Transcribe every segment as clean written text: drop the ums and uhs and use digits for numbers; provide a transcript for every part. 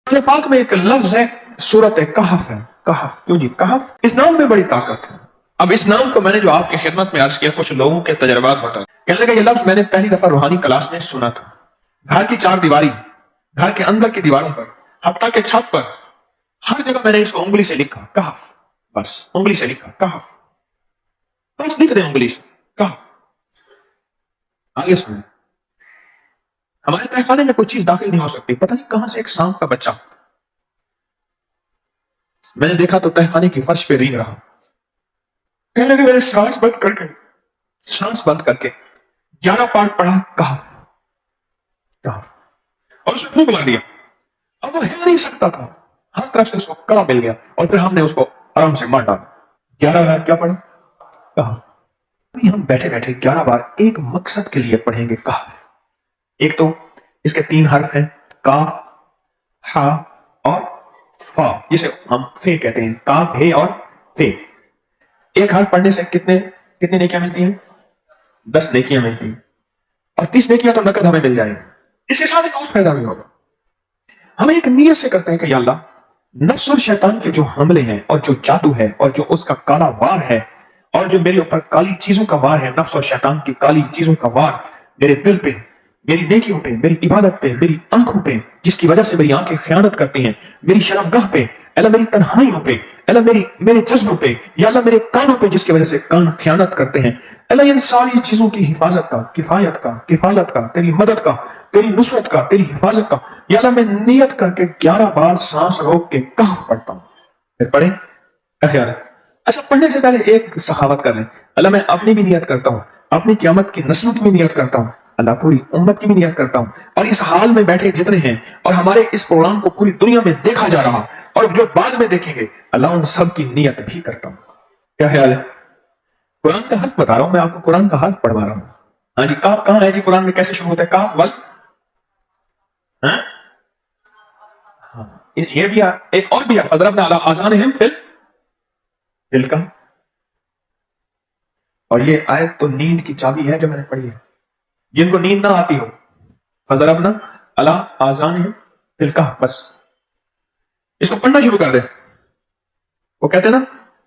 कुरान पाक में एक लफ्ज है, सूरत कहफ है। कहफ, क्यों जी कहफ? इस नाम में बड़ी ताकत है। अब इस नाम को मैंने जो आपकी खिदमत में अर्ज किया, कुछ लोगों के तजर्बात बता, कहने लगा ये लफ्ज मैंने पहली दफा रूहानी क्लास में सुना था। घर की चार दीवारी, घर के अंदर की दीवारों पर, हफ्ता के छत पर, हर जगह मैंने इसको उंगली से लिखा, कहफ। बस उंगली से लिखा कहफ, बस लिख दे उंगली से कहफ। आगे सुने, हमारे तहखाने में कोई चीज दाखिल नहीं हो सकती। पता नहीं कहां से एक सांप का बच्चा मैंने देखा तो तहखाने की फर्श पे रेंग रहा। कहने लगे मैंने सांस बंद करके 11 पार्ट पढ़ा कहफ, कहफ, और उसे फूंक मार दिया। अब वो हिल नहीं सकता था, हर तरफ से उसको कड़ा मिल गया, और फिर हमने उसको आराम से मार डाला। 11 बार क्या पढ़ा? कहफ। अभी हम बैठे बैठे 11 बार एक मकसद के लिए पढ़ेंगे कहफ। एक तो इसके 3 हर्फ हैं, काफ, हा और फा, जिसे हम फे कहते हैं, काफ, हे और फे। एक हर्फ पढ़ने से कितने कितनी नेकियां मिलती हैं? 10 नेकियां मिलती हैं, और 30 नेकियां तो नकद हमें मिल जाएगी। इसके साथ एक और फायदा भी होगा। हम एक नियत से करते हैं कि या अल्लाह, नफ्स और शैतान के जो हमले हैं और जो जादू है और जो उसका काला वार है और जो मेरे ऊपर काली चीजों का वार है, नफ्स और शैतान की काली चीजों का वार मेरे दिल पे, मेरी नेकियों पे, मेरी इबादत पे, मेरी आंखों पे, जिसकी वजह से मेरी आंखें खयानत करती हैं, मेरी शर्मगाह पे, अल्लाह मेरी तन्हाइयों पे, अल्लाह मेरे जज्बों पे, या अल्लाह मेरे कानों पे जिसकी वजह से कान खयानत करते हैं, अल्लाह इन सारी चीजों की हिफाजत का, किफायत का, किफालत का, तेरी मदद का, तेरी नुसरत का, तेरी हिफाजत का, या अल्लाह मैं नियत करके 11 बार सांस रोक के कहफ पढ़ता हूं। फिर पढ़े ख्याल। अच्छा, पढ़ने से पहले एक सखावत कर लें, अल्लाह मैं अपनी भी नियत करता हूँ, अपनी क़यामत की नस्लों की भी नियत करता हूँ, अल्लाह पूरी उम्मत की भी नियत करता हूँ, और इस हाल में बैठे जितने हैं और हमारे इस प्रोग्राम को पूरी दुनिया में देखा जा रहा और जो बाद में देखेंगे, अल्लाह उन सब की नियत भी करता हूँ। क्या ख्याल है? कुरान का हर्फ बता रहा हूं मैं आपको, कुरान का हर्फ पढ़वा रहा हूं। हाँ जी, काफ कहां है जी? कुरान में कैसे शुरू होता है? काफ वल, हाँ? हाँ, ये भी एक और भी फजरबना अला आज़ानिहिम फिल का, और ये आयत तो नींद की चाबी है जो मैंने पढ़ी है। जिनको नींद ना आती हो, फजरबना अला आज़ानिहिम फिल का, बस इसको पढ़ना शुरू कर दे। वो कहते हैं ना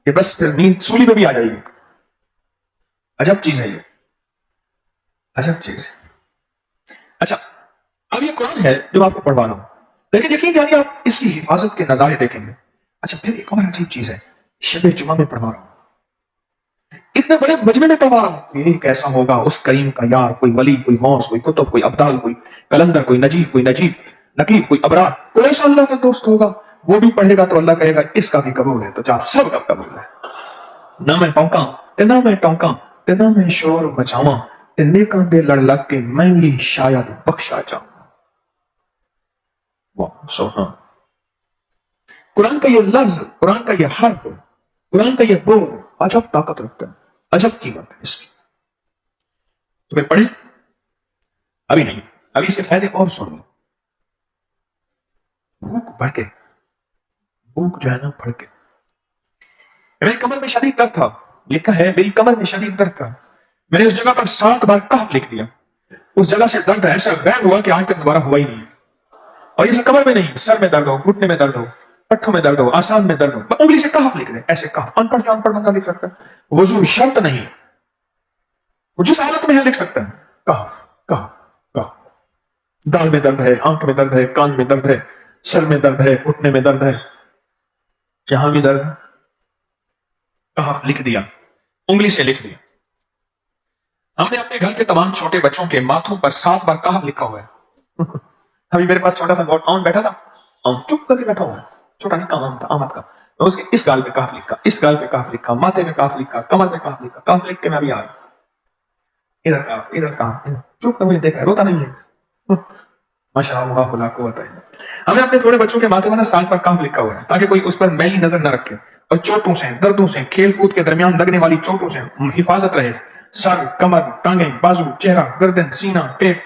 कि बस फिर नींद सूली में भी आ जाएगी। अजब चीज है ये, अजब चीज। अच्छा, अब ये कुरान है जो आपको पढ़वा रहा हूं, लेकिन यकीन जानिए आप इसकी हिफाजत के नजारे देखेंगे। अच्छा, फिर एक और अजीब चीज है, शब जुमा में पढ़वा रहा हूं, इतने बड़े मजमे में पढ़वा रहा हूं। ये कैसा होगा उस करीम का यार, कोई वली, कोई गौस, कोई कुतुब, कोई अब्दाल, कोई कलंदर, कोई नजीब, नकीब, कोई अबरार, कोई ऐसा अल्लाह का दोस्त होगा, वो भी पढ़ेगा तो अल्लाह कहेगा इसका भी कबूल है। तो चाह सब का कबूल है। ना मैं टोंका ते ना मैं टोंका ते ना मैं शोर मचावा ते नेकां दे लड़ लग के मैं ही शायद बख्शा जाऊं। वाह सुभान। कुरान का ये लफ्ज, कुरान का ये हर्फ, कुरान का ये बोल अजब ताकत रखता है, अजब कीमत है इसकी। तो फिर पढ़े? अभी नहीं, अभी इसके फायदे और सुन लो। भूख भर के, भूख जो है ना भर के, मेरी कमर में शदीद दर्द था, लिखा है मेरी कमर में शदीद दर्द था, मैंने उस जगह पर 7 बार कहफ लिख दिया। उस जगह से दर्द ऐसा गायब हुआ कि आज तक दोबारा हुआ ही नहीं। और ये कमर में नहीं, सर में दर्द हो, घुटने में दर्द हो, पट्ठों में दर्द हो, आसान में दर्द हो, उंगली से कहफ लिख दे, ऐसे कहफ। अनपढ़ से अनपढ़ बंदा लिख सकता है, वजू शर्त नहीं, वो जिस हालत में है लिख सकता है। कहफ, कहफ, कहफ। दाल में दर्द है, आंख में दर्द है, कान में दर्द है, सर में दर्द है, घुटने में दर्द है, जहां भी दर्द, कहफ लिख दिया, उंगली से लिख दिया। हमने अपने घर के तमाम छोटे बच्चों के माथों पर 7 बार कहफ लिखा हुआ है। अभी मेरे पास छोटा सा आम बैठा था, आम चुप करके बैठा हुआ है, छोटा निक्का आम था, आमद का। तो उसके इस गाल पे कहफ लिखा, इस गाल पे कहफ लिखा, माथे पे कहफ लिखा, कमर पे कहफ लिखा, कहफ लिख के मैं अभी आ रहा, इधर कहफ, इधर कहफ, चुप कर मुझे देख रहा है, रोता नहीं है। माशाअल्लाह ला कुव्वता इल्ला बिल्लाह। हमने अपने थोड़े बच्चों के माथे पर 7 बार कहफ लिखा हुआ है, ताकि कोई उस पर मैली नजर न रखे, और चोटों से, दर्दों से, खेल कूद के दरमियान लगने वाली चोटों से हिफाजत रहे। सर, कमर, टांगे, बाजू, चेहरा, गर्दन, सीना, पेट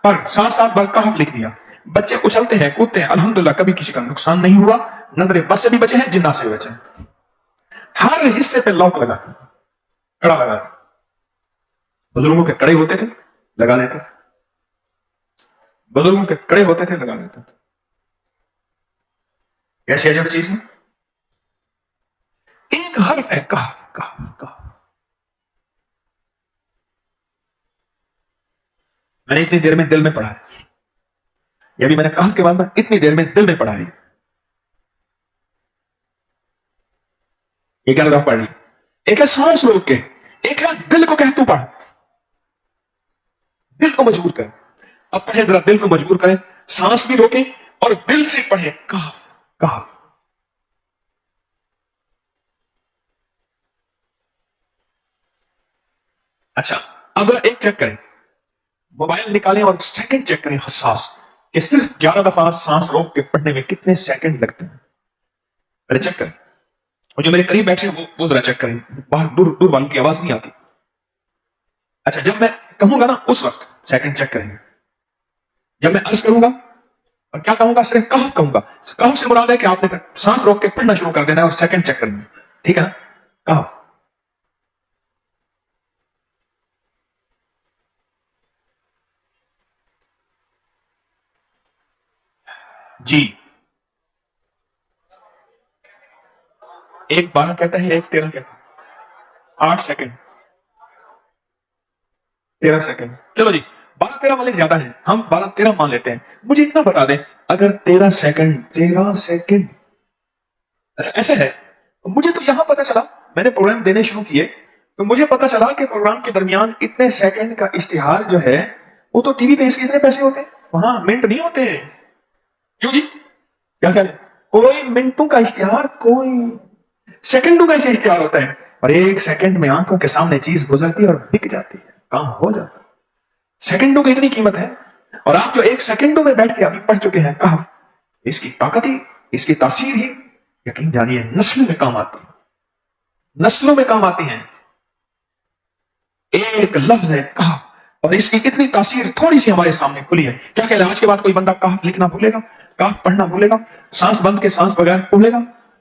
पर 7 बार कहफ लिख दिया। बच्चे उछलते हैं, कूदते हैं, अल्हम्दुलिल्लाह कभी किसी का नुकसान नहीं हुआ, नजरे बस से भी बचे हैं, जिन्ना से बचे। हर हिस्से पे लॉक लगा, कड़ा लगा। बुजुर्गों के कड़े होते थे, लगा लेते, बुजुर्गों के कड़े होते थे, लगा लेते थे। कैसी अजब चीज है, एक हर्फ है कफ कफ कफ। मैंने इतनी देर में दिल में पढ़ा है, ये भी मैंने कफ के बाद में इतनी देर में दिल में पढ़ा है। ये क्या लगा पढ़ ली, एक है सांस रोक के, एक है दिल को कह तू पढ़, दिल को मजबूर कर। अब पढ़े जरा, दिल को मजबूर करें, सांस भी रोके और दिल से पढ़े कफ कफ। अच्छा, अब एक चेक करें, मोबाइल निकालें और सेकंड चेक करें हसास, कि सिर्फ 11 दफा सांस रोक के पढ़ने में कितने सेकंड लगते हैं। पहले चेक करें, और जो मेरे करीब बैठे हैं वो जरा चेक करें, बाहर दूर दूर वालों की आवाज नहीं आती। अच्छा, जब मैं कहूंगा ना उस वक्त सेकंड चेक करेंगे। जब मैं अर्ज करूंगा और क्या कहूंगा, सिर्फ कफ कहूंगा। कफ से मुराद है कि आपने सांस रोक के पढ़ना शुरू कर देना है और सेकंड चेक करना है, ठीक है ना। कफ, जी, एक 12 कहता है, एक 13 कहता है। 8 सेकंड, 13 सेकंड, चलो जी 12-13 वाले ज्यादा हैं, हम 12-13 मान लेते हैं। मुझे इतना बता दें, अगर 13 सेकंड, 13 सेकंड, अच्छा ऐसे है, मुझे तो यहां पता चला, मैंने प्रोग्राम देने शुरू किए तो मुझे पता चला कि प्रोग्राम के दरमियान इतने सेकंड का इश्तिहार जो है, वो तो टीवी पे इसके इतने पैसे होते हैं, वहां मिनट नहीं होते हैं। क्यों जी, क्या ख्याल है? कोई मिनटों का इश्तिहार, कोई सेकंडों का इश्तिहार होता है, और एक सेकंड में आंखों के सामने चीज गुजरती है और बिक जाती है, काम हो जाता है। सेकंडों की इतनी कीमत है, और आप जो एक सेकंडों में बैठ के अभी पढ़ चुके हैं कहाफ, इसकी ताकत ही, इसकी तासीर ही यकीन जानिए नस्लों में काम आती है, नस्लों में काम आती है। एक लफ्ज है कहाफ, और इसकी इतनी तासीर थोड़ी सी हमारे सामने खुली है। क्या ख्याल है, आज के बाद कोई बंदा कहाफ लिखना भूलेगा, कहाफ पढ़ना भूलेगा, सांस बंद के सांस बगैर भूलेगा?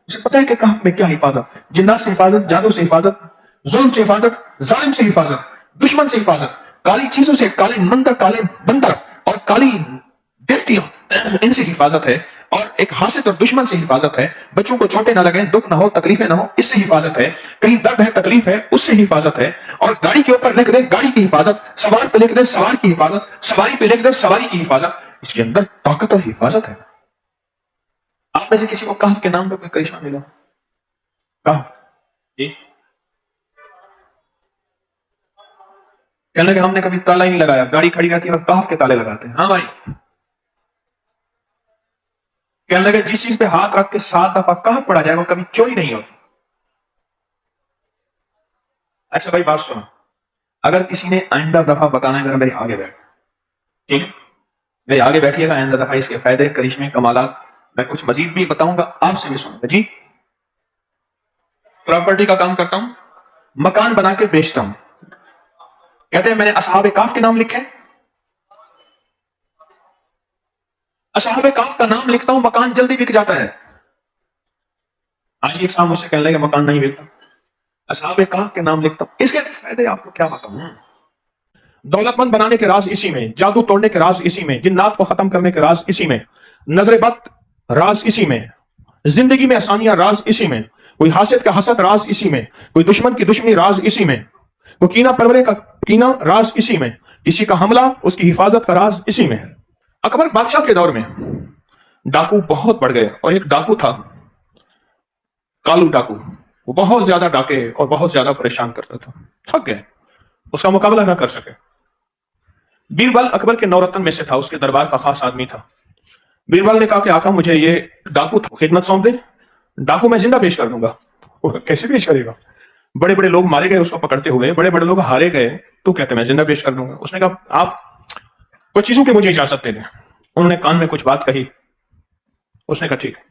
उसे पता है कि कहाफ में क्या हिफाजत, जिन्नात से हिफाजत, जादू से हिफाजत, जुल्म से हिफाजत, जालिम से हिफाजत, दुश्मन से हिफाजत, काली चीजों से, काले मंदिर, काले बंदर और काली देवतियों, इनसे हिफाजत है, और एक हासिद और दुश्मन से हिफाजत है। बच्चों को चोटें ना लगे, दुख ना हो, तकलीफें ना हो, इससे हिफाजत है। कहीं दर्द है, तकलीफ है, उससे हिफाजत है। और गाड़ी के ऊपर लिख दे गाड़ी की हिफाजत, सवार पे लिख दे सवार की हिफाजत, सवारी पे लिख दे सवारी की हिफाजत। इसके अंदर ताकत और हिफाजत है। आप में से किसी को कहाफ के नाम पर कोई करिश्मा मिला? कहाफ जी, कहने लगे हमने कभी ताला ही नहीं लगाया, गाड़ी खड़ी रहती है और कहाफ के ताले लगाते हैं। हाँ भाई, कहने लगे जिस चीज पे हाथ रख के 7 दफा कहाफ पढ़ा जाए वो कभी चोरी नहीं होती। अच्छा भाई बात सुनो, अगर किसी ने आइंदा दफा बताना है, अगर मेरे आगे बैठ, ठीक है, मेरे आगे बैठिएगा, आइंदा दफा इसके फायदे, करिश्मे, कमालात मैं कुछ मजीद भी बताऊंगा, आपसे भी सुनूंगा जी। प्रॉपर्टी का काम करता हूं, मकान बना के बेचता हूं, कहते हैं मैंने असहाबे काफ के नाम लिखे, असहाबे काफ का नाम लिखता हूं, मकान जल्दी बिक जाता है। आज एक साहब मुझसे कहने लगे मकान नहीं बिकता, असहाबे काफ के नाम लिखता हूं, इसके फायदे आपको क्या बताऊं। दौलतमंद बनाने के राज इसी में, जादू तोड़ने के राज इसी में, जिन्नात को खत्म करने के राज इसी में, नजर बद राज इसी में, जिंदगी में आसानियां राज इसी में, कोई हासिद का हसद राज इसी में, कोई दुश्मन की दुश्मनी राज इसी में, कोई कीना परवरे का कीना राज इसी में, किसी का हमला उसकी हिफाजत का राज इसी में है। अकबर बादशाह के दौर में डाकू बहुत बढ़ गए, और एक डाकू था कालू डाकू, वो बहुत ज्यादा डाके और बहुत ज्यादा परेशान करता था। थक गए, उसका मुकाबला न कर सके। बीरबल अकबर के नौरत्न में से था, उसके दरबार का खास आदमी था। बीरबल ने कहा कि आका मुझे ये डाकू खिदमत सौंप दे, डाकू मैं जिंदा पेश कर दूंगा। वो कैसे पेश करेगा, बड़े बड़े लोग मारे गए उसको पकड़ते हुए, बड़े बड़े लोग हारे गए, तो कहते मैं जिंदा पेश कर दूंगा। उसने कहा आप कुछ चीजों की मुझे इजाजत दे दें। उन्होंने कान में कुछ बात कही, उसने कहा ठीक है।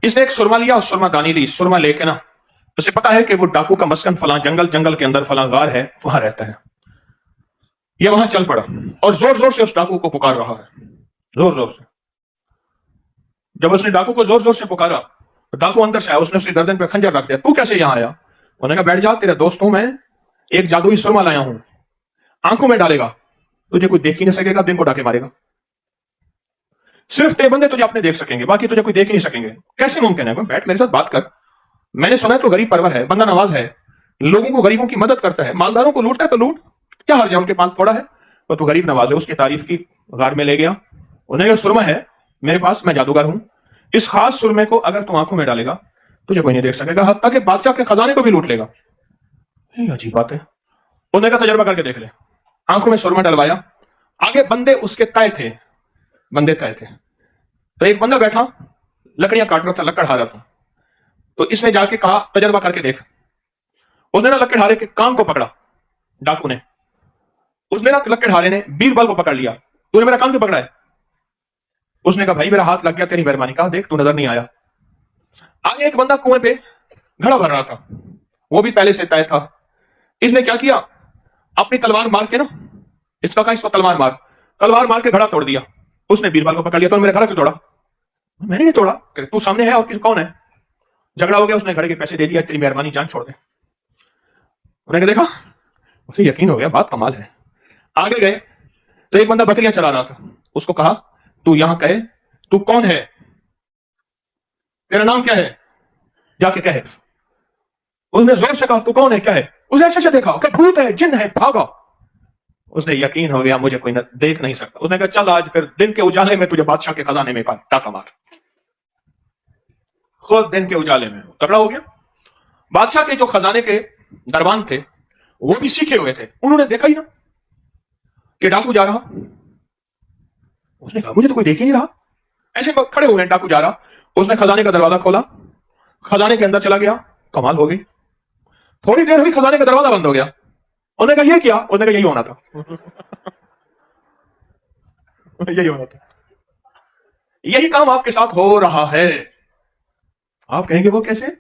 इसने एक सुरमा लिया और सुरमा दानी ली, सुरमा लेके ना, उसे पता है कि वो डाकू का मस्कन फलां जंगल, जंगल के अंदर फलां गार है, वहां रहता है। ये वहां चल पड़ा और जोर जोर से उस डाकू को पुकार रहा है, जोर जोर से। जब उसने डाकू को जोर जोर से पुकारा तो डाकू अंदर से आया, उसने उसकी गर्दन पे खंजर रख दिया। तू कैसे यहां आया? उन्होंने कहा बैठ जा, तेरा दोस्त हूं मैं, एक जादुई सुरमा लाया हूं, आंखों में डालेगा, तुझे कोई देख ही नहीं सकेगा, दिन को डाके मारेगा। सिर्फ 3 बंदे तुझे अपने देख सकेंगे, बाकी तुझे कोई देख ही नहीं सकेंगे। कैसे मुमकिन है? बैठ मेरे साथ बात कर। मैंने सुना है तो गरीब परवर है, बंदा नवाज है, लोगों को, गरीबों की मदद करता है, मालदारों को लूटता है तो लूट, क्या हर्ज है? उनके पास थोड़ा है तो तू गरीब नवाज है। उसकी तारीफ की, गार में ले गया। उन्हें सुरमा है मेरे पास, मैं जादूगर हूं, इस खास सुरमे को अगर तू आंखों में डालेगा तुझे कोई नहीं देख सकेगा, हत्ता के बादशाह के खजाने को भी लूट लेगा। ये अजीब बात है। उन्हें का तजर्बा करके देख ले। आंखों में सुरमा डलवाया, आगे बंदे उसके तय थे, बंदे तय थे। तो एक बंदा बैठा लकड़ियां काट रहा था, लकड़हारा था। तो इसने जाके कहा तजर्बा करके देख। उसने ना लकड़हारे के कान को पकड़ा, डाकू ने। उसने ना लकड़हारे ने बीरबल को पकड़ लिया, तूने मेरा कान क्यों पकड़ा है? उसने कहा भाई मेरा हाथ लग गया, तेरी मेहरबानी। कहा देख तू नजर नहीं आया। आगे एक बंदा कुएं पे घड़ा भर रहा था, वो भी पहले से तय था। इसने क्या किया, अपनी तलवार मार के ना, इसका कहा इसको तलवार मार के घड़ा तोड़ दिया। उसने बीरबल को पकड़ लिया, तो मेरा घड़ा क्यों तोड़ा? मैंने नहीं तोड़ा। तू सामने है और किसी कौन है? झगड़ा हो गया, उसने घड़े के पैसे दे दिया, तेरी मेहरबानी जान छोड़ दे। उन्होंने देखा, उसे यकीन हो गया बात कमाल है। आगे गए तो एक बंदा बकरियां चला रहा था, उसको कहा तू यहां कहे तू कौन है, तेरा नाम क्या है, जाके कहे। उसने जोर से कहा तू कौन है, क्या है? उसने ऐसे से देखा कि भूत है, जिन है, भागा। उसने यकीन हो गया मुझे कोई देख नहीं सकता। उसने कहा चल आज फिर दिन के उजाले में तुझे बादशाह के खजाने में टाका मार। खुद दिन के उजाले में तगड़ा हो गया। बादशाह के जो खजाने के दरबान थे वो भी सीखे हुए थे, उन्होंने देखा ही ना कि डाकू जा रहा। उसने कहा मुझे तो कोई देख ही नहीं रहा, ऐसे खड़े हुए हैं, डाकू जा रहा। उसने खजाने का दरवाजा खोला, खजाने के अंदर चला गया। कमाल हो गई। थोड़ी देर हुई, खजाने का दरवाजा बंद हो गया। उन्होंने कहा ये क्या? उन्होंने कहा यही होना था। यही होना था। यही काम आपके साथ हो रहा है। आप कहेंगे वो कैसे?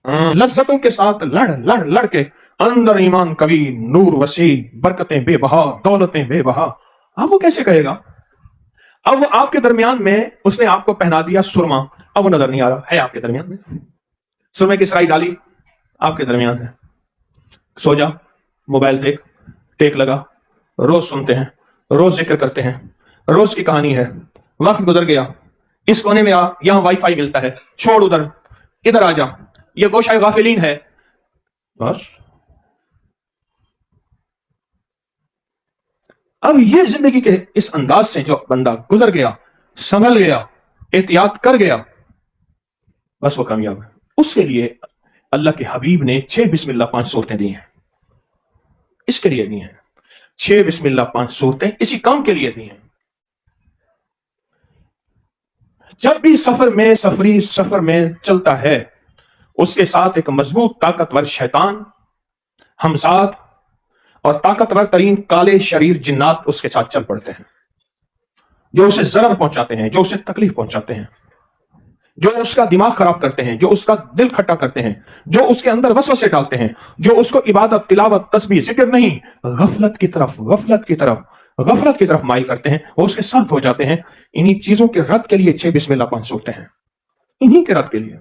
लज्जतों के साथ लड़ लड़ लड़ के अंदर ईमान कवि, नूर वसी, बरकतें बेबहा, दौलतें बेबहा। आप वो कैसे कहेगा? अब वो आपके दरमियान में उसने आपको पहना दिया सुरमा, अब वो नजर नहीं आ रहा है आपके दरमियान में। सुरमे की सराई डाली, आपके दरमियान है। सो जा, मोबाइल देख, टेक लगा, रोज सुनते हैं, रोज जिक्र करते हैं, रोज की कहानी है। वक्त गुजर गया, इस कोने में आ, यहां वाईफाई मिलता है, छोड़ उधर, इधर आ जा, ये गोशाए गाफिलीन है। बस अब ये जिंदगी के इस अंदाज से जो बंदा गुजर गया, संभल गया, एहतियात कर गया, बस वो कामयाब है। उसके लिए अल्लाह के हबीब ने 6 बिस्मिल्लाह 5 सूरतें दी हैं। इसके लिए दी हैं 6 बिस्मिल्लाह 5 सूरतें, इसी काम के लिए दी हैं। जब भी सफर में चलता है, उसके साथ एक मजबूत ताकतवर शैतान, हमसाद और ताकतवर तरीन काले शरीर जिन्नात उसके साथ चल पड़ते हैं, जो उसे जरर पहुंचाते हैं, जो उसे तकलीफ पहुंचाते हैं, जो उसका दिमाग खराब करते हैं, जो उसका दिल खट्टा करते हैं, जो उसके अंदर वसवसे डालते हैं, जो उसको इबादत, तिलावत, तस्बीह, जिक्र नहीं, गफलत की तरफ माइल करते हैं, वो उसके साथ हो जाते हैं। इन्हीं चीजों के रद्द के लिए 6 बिस्मिल्लाह 5 सूरतें हैं। इन्हीं के रद्द के लिए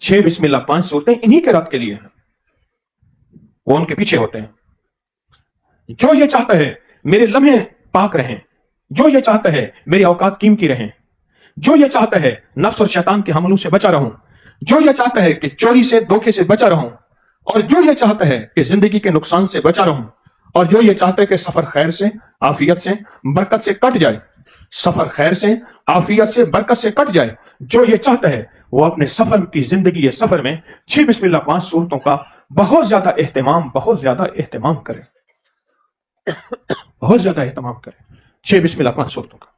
6 बिस्मिल्लाह 5 सूरतें, इन्हीं के रद्द के लिए हैं। वो उनके पीछे होते हैं। जो ये चाहता है मेरे लम्हे पाक रहें, जो ये चाहता है मेरी औकात कीमती रहें, जो ये चाहता है नफ्स और शैतान के हमलों से बचा रहूं, जो ये चाहता है कि चोरी से, धोखे से बचा रहूं, और जो ये चाहता है कि जिंदगी के नुकसान से बचा रहूं, और जो ये चाहता है कि सफर खैर से, आफियत से, बरकत से कट जाए, सफर खैर से, आफियत से, बरकत से कट जाए, जो ये चाहता है वो अपने सफर की जिंदगी, ये सफर में 6 बिस्मिल्लाह 5 सूरतों का बहुत ज्यादा एहतमाम करे। बहुत ज्यादा एहतमाम करें 6 बिस्मिल्लाह 5 सूरतों का,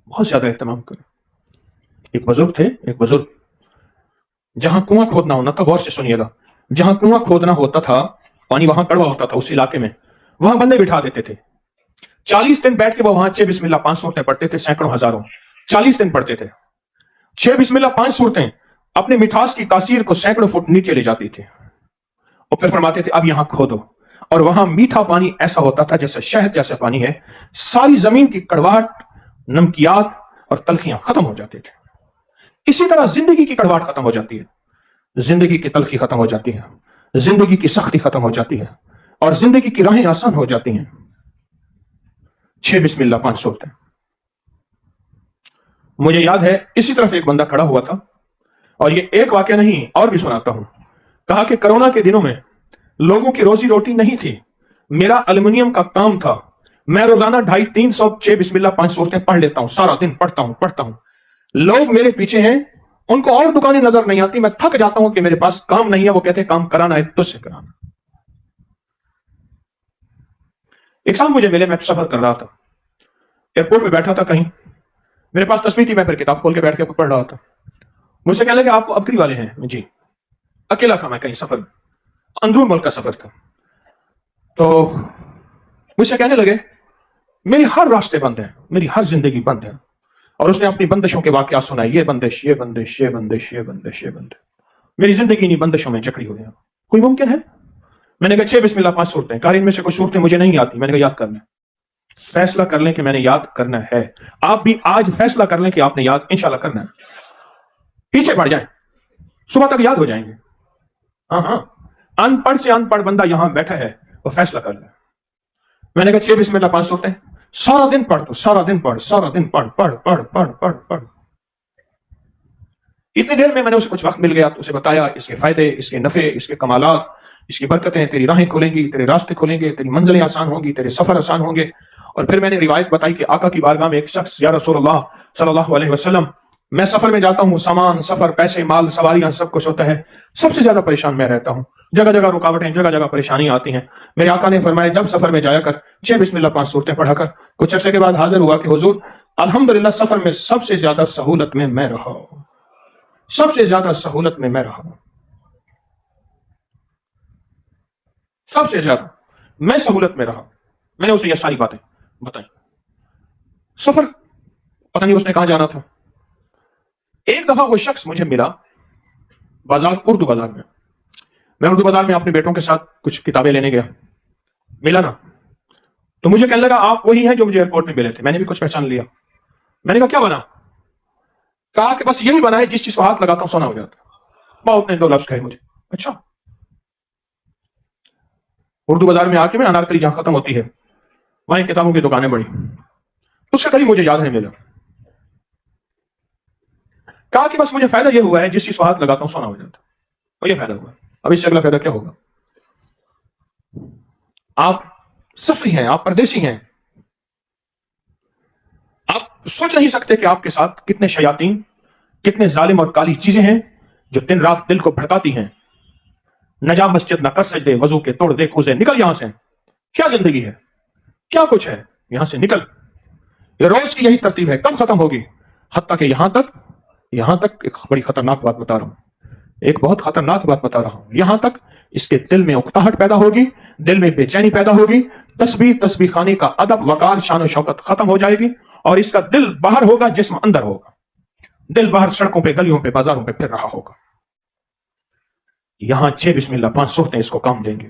बहुत ज्यादा एहतमाम करें। एक बुजुर्ग जहां कुआं खोदना होना था, गौर से सुनिएगा, जहां कुआं खोदना होता था, पानी वहां कड़वा होता था, उस इलाके में वहां बंदे बिठा देते थे। 40 दिन बैठ के वो वहां 6 बिस्मिल्लाह 5 सूरतें पढ़ते थे, सैकड़ों हजारों, 40 दिन पढ़ते थे। 6 बिस्मिल्लाह 5 सूरतें अपनी मिठास की तासीर को सैकड़ों फुट नीचे ले जाती थी, और फिर फरमाते थे अब यहां खोदो, और वहां मीठा पानी ऐसा होता था जैसे शहद जैसा पानी है। सारी जमीन की कड़वाहट, नमकियात और तलखियां खत्म हो जाते थे। इसी तरह जिंदगी की कड़वाहट खत्म हो जाती है, जिंदगी की तलखी खत्म हो जाती है, जिंदगी की सख्ती खत्म हो जाती है, और जिंदगी की राहें आसान हो जाती हैं। 6 बिस्मिल्लाह 5 सूरतें, مجھے یاد ہے اسی طرف ایک بندہ کھڑا ہوا تھا، اور یہ ایک واقعہ نہیں اور بھی سناتا ہوں. کہا کہ کرونا کے دنوں میں لوگوں کی روزی روٹی نہیں تھی، میرا الومینیم کا کام تھا، میں روزانہ 250-300 بسم اللہ 5 صورتیں پڑھ لیتا ہوں، سارا دن پڑھتا ہوں. لوگ میرے پیچھے ہیں، ان کو اور دکانیں نظر نہیں آتی، میں تھک جاتا ہوں کہ میرے پاس کام نہیں ہے، وہ کہتے ہیں کام کرانا ہے تو سے کرانا. ایک سال مجھے ملے، میں سفر کر رہا تھا، ایئرپورٹ پہ بیٹھا تھا کہیں، میرے پاس تصویر تھی، میں پھر کتاب کھول کے بیٹھ کے پڑھ رہا تھا. مجھ سے کہنے لگے آپ ابکری والے ہیں؟ جی. اکیلا تھا میں کہیں سفر، اندرون ملک کا سفر تھا. تو مجھ سے کہنے لگے میری ہر راستے بند ہیں، میری ہر زندگی بند ہے. اور اس نے اپنی بندشوں کے واقعات سنائے، یہ بندش، یہ بندش، یہ بندش، یہ بندش، یہ بندش. میری زندگی انہیں بندشوں میں جکڑی ہو گیا. کوئی ممکن ہے؟ میں نے کہا 6 بسم اللہ 5 صورتیں. کہا ان میں سے کچھ صورتیں مجھے نہیں آتی. میں نے کہا یاد کرنا ہے. فیصلہ کر لیں کہ میں نے یاد کرنا ہے. آپ بھی آج فیصلہ کر لیں کہ آپ نے یاد انشاءاللہ کرنا ہے. پیچھے پڑ جائیں، صبح تک یاد ہو جائیں گے. ہاں، ان پڑھ سے ان پڑھ بندہ یہاں بیٹھا ہے، وہ فیصلہ کر لیں. میں نے کہا 6 بسم اللہ 5 صورتیں، سارا دن پڑھ تو سارا دن پڑھ، سارا دن پڑھ پڑھ پڑھ پڑھ پڑھ پڑھ. اتنی دیر میں نے اسے کچھ وقت مل گیا تو اسے بتایا اس کے فائدے، اس کے نفع، اس کے کمالات، اس کی برکتیں. تیری راہیں کھولیں گی، تیرے راستے کھولیں گے، تیری منزلیں آسان ہوں گی، تیرے سفر آسان ہوں گے. اور پھر میں نے روایت بتائی کہ آقا کی بارگاہ میں ایک شخص، یا رسول اللہ صلی اللہ علیہ وسلم، میں سفر میں جاتا ہوں، سامان، سفر، پیسے، مال، سواریاں سب کچھ ہوتا ہے، سب سے زیادہ پریشان میں رہتا ہوں، جگہ جگہ رکاوٹیں، جگہ جگہ پریشانیاں آتی ہیں. میرے آقا نے فرمایا جب سفر میں جایا کر 6 بسم اللہ 5 صورتیں پڑھا کر. کچھ عرصے کے بعد حاضر ہوا کہ حضور الحمدللہ سفر میں سب سے زیادہ سہولت میں رہا ہوں، سب سے زیادہ سہولت میں رہا ہوں، سب سے زیادہ میں سہولت میں رہا. میں نے اسے یہ ساری باتیں بتائی. سفر پتہ نہیں اس نے کہاں جانا تھا. ایک دفعہ وہ شخص مجھے ملا بازار، اردو بازار میں. میں اردو بازار میں اپنے بیٹوں کے ساتھ کچھ کتابیں لینے گیا. ملا نا تو مجھے کہنے لگا آپ وہی ہیں جو مجھے ایئرپورٹ میں ملے تھے. میں نے بھی کچھ پہچان لیا. میں نے کہا کیا بنا؟ کہا کہ بس یہی بنا ہے جس چیز کو ہاتھ لگاتا ہوں سونا ہو جاتا. بہت نے 2 لفظ کہے مجھے. اچھا. اردو بازار میں آ کے میں انارکلی جہاں ختم ہوتی ہے وہیں کتابوں کی دکانیں بڑی، اس سے قریب مجھے یاد ہے ملا. کہا کہ بس مجھے فائدہ یہ ہوا ہے جس چیز کو ہاتھ لگاتا ہوں سونا ہو جاتا. اور یہ فائدہ ہوا. اب اس سے اگلا فائدہ کیا ہوگا؟ آپ سفری ہیں، آپ پردیسی ہیں، آپ سوچ نہیں سکتے کہ آپ کے ساتھ کتنے شیاطین، کتنے ظالم اور کالی چیزیں ہیں جو دن رات دل کو بھڑکاتی ہیں. نہ جا مسجد، نہ کر سجدے، وضو کے توڑ دے کوزے، نکل یہاں سے. کیا زندگی ہے، کیا کچھ ہے، یہاں سے نکل. یہ روز کی یہی ترتیب ہے، کب ختم ہوگی؟ حتیٰ کہ یہاں تک ایک بڑی خطرناک بات بتا رہا ہوں، ایک بہت خطرناک بات بتا رہا ہوں. یہاں تک اس کے دل میں اکتاہٹ پیدا ہوگی، دل میں بے چینی پیدا ہوگی، تسبیح خانے کا ادب، وقار، شان و شوکت ختم ہو جائے گی، اور اس کا دل باہر ہوگا، جسم اندر ہوگا. دل باہر سڑکوں پہ، گلیوں پہ، بازاروں پہ پھر رہا ہوگا. یہاں 6 بسم اللہ 5 صورتیں اس کو کام دیں گے.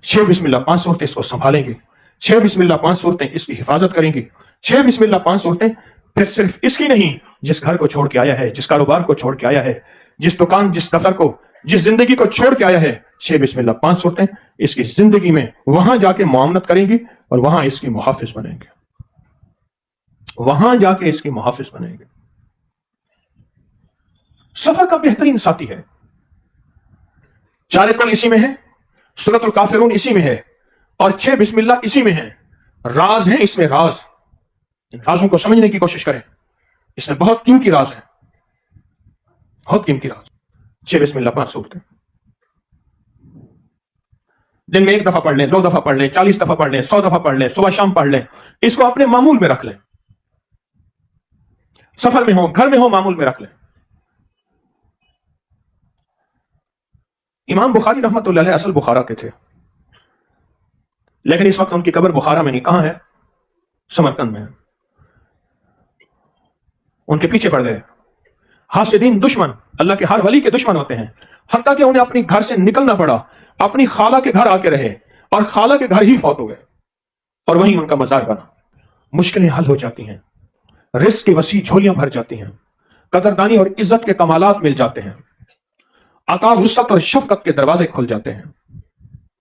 6 بسم اللہ 5 صورتیں اس کو سنبھالیں گے. 6 بسم اللہ 5 صورتیں اس کی حفاظت کریں گی. 6 بسم اللہ 5 صورتیں پھر صرف اس کی نہیں، جس گھر کو چھوڑ کے آیا ہے، جس کاروبار کو چھوڑ کے آیا ہے، جس دکان، جس دفتر کو، جس زندگی کو چھوڑ کے آیا ہے، 6 بسم اللہ 5 صورتیں اس کی زندگی میں وہاں جا کے معاملت کریں گی اور وہاں اس کی محافظ بنیں گے. وہاں جا کے اس کی محافظ بنیں گے. سفر کا بہترین ساتھی ہے. چار کل اسی میں ہے، سورۃ الکافرون اسی میں ہے، اور 6 بسم اللہ اسی میں ہے. راز ہیں اس میں، راز. ان رازوں کو سمجھنے کی کوشش کریں. اس میں بہت قیمتی راز ہے، بہت قیمتی راز. 6 بسم اللہ 5 صورتیں دن میں 1 دفعہ پڑھ لیں، 2 دفعہ پڑھ لیں، 40 دفعہ پڑھ لیں، 100 دفعہ پڑھ لیں، صبح شام پڑھ لیں. اس کو اپنے معمول میں رکھ لیں. سفر میں ہو، گھر میں ہو، معمول میں رکھ لیں. امام بخاری رحمۃ اللہ علیہ اصل بخارا کے تھے، لیکن اس وقت ان کی قبر بخارا میں نہیں، کہاں ہے؟ سمرقند میں. ان کے پیچھے پڑ گئے. حاسدین، دشمن، اللہ کے ہر ولی کے دشمن ہوتے ہیں، حتیٰ کہ انہیں اپنی گھر سے نکلنا پڑا، اپنی خالہ کے گھر آ کے رہے، اور خالہ کے گھر ہی فوت ہو گئے، اور وہیں ان کا مزار بنا. مشکلیں حل ہو جاتی ہیں، رزق کی وسیع جھولیاں بھر جاتی ہیں، قدردانی اور عزت کے کمالات مل جاتے ہیں، عطا، وسعت اور شفقت کے دروازے کھل جاتے ہیں.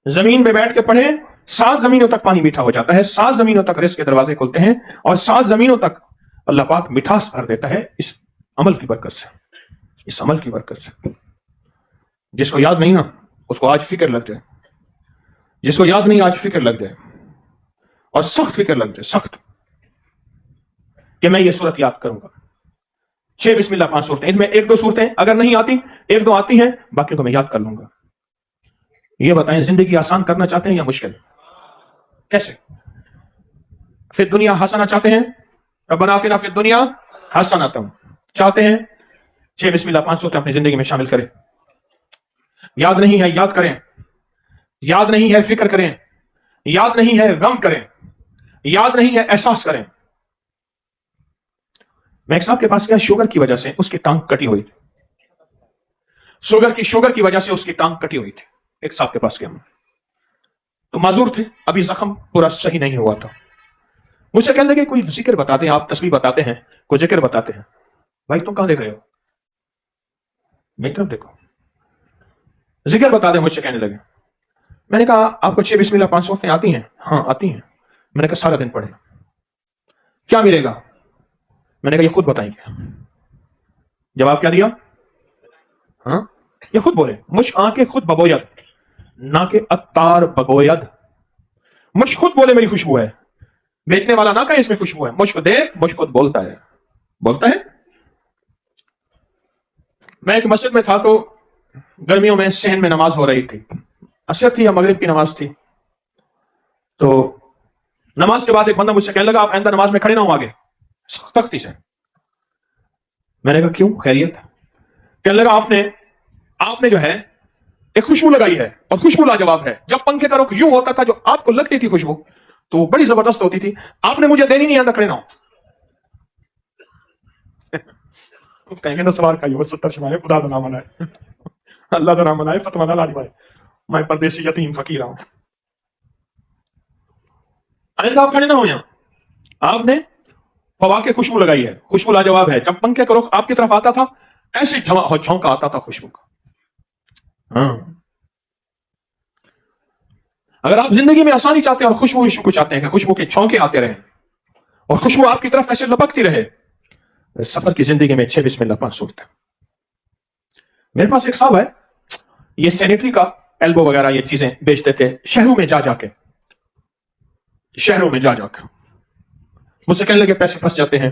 زمین میں بیٹھ کے پڑھیں، 7 زمینوں تک پانی میٹھا ہو جاتا ہے، 7 زمینوں تک رزق کے دروازے کھلتے ہیں، اور 7 زمینوں تک اللہ پاک مٹھاس بھر دیتا ہے اس عمل کی برکت سے، اس عمل کی برکت سے۔ جس کو یاد نہیں نا اس کو آج فکر لگ جائے، جس کو یاد نہیں آج فکر لگ جائے، اور سخت فکر لگ جائے، سخت، کہ میں یہ صورت یاد کروں گا۔ 6 بسم اللہ 5 صورتیں، اس میں 1-2 صورتیں اگر نہیں آتی، 1-2 آتی ہیں، باقی کو میں یاد کر لوں گا۔ یہ بتائیں زندگی آسان کرنا چاہتے ہیں یا مشکل؟ کیسے؟ پھر دنیا حسنہ چاہتے ہیں، ربنا آتنا فی الدنیا حسنۃ چاہتے ہیں، 6 بسم اللہ 5 صورتیں اپنی زندگی میں شامل کریں۔ یاد نہیں ہے یاد کریں، یاد نہیں ہے فکر کریں، یاد نہیں ہے غم کریں، یاد نہیں ہے احساس کریں۔ میں ایک صاحب کے پاس گیا، شوگر کی وجہ سے اس کی ٹانگ کٹی ہوئی تھی، شوگر کی وجہ سے اس کی ٹانگ کٹی ہوئی تھی۔ ایک صاحب کے پاس گیا تو معذور تھے، ابھی زخم پورا صحیح نہیں ہوا تھا۔ مجھ سے کہنے لگے کوئی ذکر بتاتے ہیں، آپ تسبیح بتاتے ہیں، کوئی ذکر بتاتے ہیں۔ بھائی تم کہاں دیکھ رہے ہو؟ میں کب دیکھو، ذکر بتا دیں، مجھ سے کہنے لگے۔ میں نے کہا آپ کو 6 بسم اللہ 5 صورتیں آتی ہیں؟ ہاں آتی ہیں۔ میں نے کہا سارا دن پڑھیں، کیا ملے گا؟ میں نے کہا یہ خود بتائیں گے۔ جواب کیا دیا؟ ہاں یہ خود بولے، مجھ آنکھیں خود ببوید نہ کہ اتار بگوید، مجھ خود بولے میری خوشبو ہے، بیچنے والا نہ کہے اس میں خوشبو ہے، مجھ کو دیکھ، مجھ خود بولتا ہے، بولتا ہے۔ میں ایک مسجد میں تھا تو گرمیوں میں صحن میں نماز ہو رہی تھی، عصر تھی یا مغرب کی نماز تھی، تو نماز کے بعد ایک بندہ مجھ سے کہنے لگا آپ آئندہ نماز میں کھڑے نہ ہو آگے، سختی سے۔ میں نے کہا کیوں، خیریت؟ کہنے لگا آپ نے جو ہے ایک خوشبو لگائی ہے اور خوشبو لاجواب ہے، جب پنکھے کا رخ یوں ہوتا تھا جو آپ کو لگتی تھی خوشبو تو وہ بڑی زبردست ہوتی تھی، آپ نے مجھے دینی نہیں آندہ کھڑے نہ ہو۔ کہیں گے نا سوار کا یہ 70 شمائے خدا دا نام منائے، اللہ دا نام منائے، فتوہ نہ لالی بھائی، میں پردیسی یتیم فقیر ہوں۔ آئندہ آپ کھڑے نہ ہو، یہاں آپ نے فوا کے خوشبو لگائی ہے، خوشبو لاجواب ہے، جب پنکھے کا رخ آپ کی طرف آتا تھا ایسے جھونکا آتا تھا خوشبو کا۔ ہاں اگر آپ زندگی میں آسانی چاہتے ہیں اور خوشبو کو چاہتے ہیں کہ خوشبو کے چھونکے آتے رہیں اور خوشبو آپ کی طرف ایسے لپکتی رہے، سفر کی زندگی میں 6 بسم اللہ 5 صورتیں۔ میرے پاس ایک صاحب ہے، یہ سینیٹری کا ایلبو وغیرہ یہ چیزیں بیچتے تھے شہروں میں جا کے، شہروں میں جا کے مجھ سے کہنے لگے پیسے پھنس جاتے ہیں،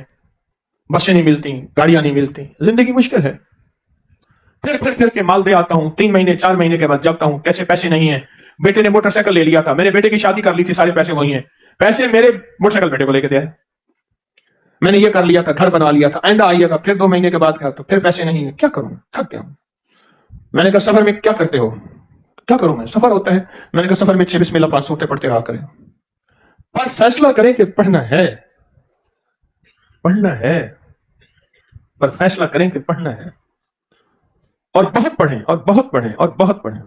بسیں نہیں ملتی، گاڑیاں نہیں ملتی، زندگی مشکل ہے، پھر کے مال دے آتا ہوں، 3 مہینے 4 مہینے کے بعد جاتا ہوں، کیسے پیسے نہیں ہیں۔ بیٹے نے موٹر سائیکل لے لیا تھا، میرے بیٹے کی شادی کر لی تھی، سارے پیسے وہی ہیں، پیسے میرے موٹر سائیکل بیٹے کو لے کے دیا ہے، میں نے یہ کر لیا تھا، گھر بنا لیا تھا، آئندہ آئیے گا، پھر 2 مہینے کے بعد گیا تو پھر پیسے نہیں ہیں، کیا کروں، تھک گیا ہوں۔ میں نے کہا سفر میں کیا کرتے ہو؟ کیا کروں میں، سفر ہوتا ہے۔ میں نے کہا سفر میں 6 بسم اللہ 5 صورتیں پڑھتے رہا کریں، پر فیصلہ کریں کہ پڑھنا ہے، پڑھنا ہے، پر فیصلہ کریں کہ پڑھنا ہے، اور بہت پڑھیں اور بہت پڑھیں اور بہت پڑھیں۔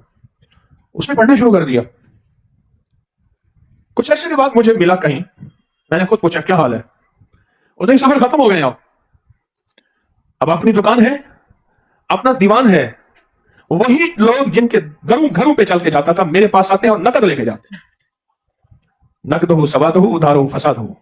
اس نے پڑھنا شروع کر دیا، کچھ عرصے کے بعد مجھے ملا کہیں، میں نے خود پوچھا کیا حال ہے، ادھر ہی سفر ختم ہو گئے، اب اپنی دکان ہے، اپنا دیوان ہے، وہی لوگ جن کے گھروں پہ چل کے جاتا تھا میرے پاس آتے ہیں اور نقد لے کے جاتے ہیں، نقد ہو سواد ہو ادھار ہو فساد ہو۔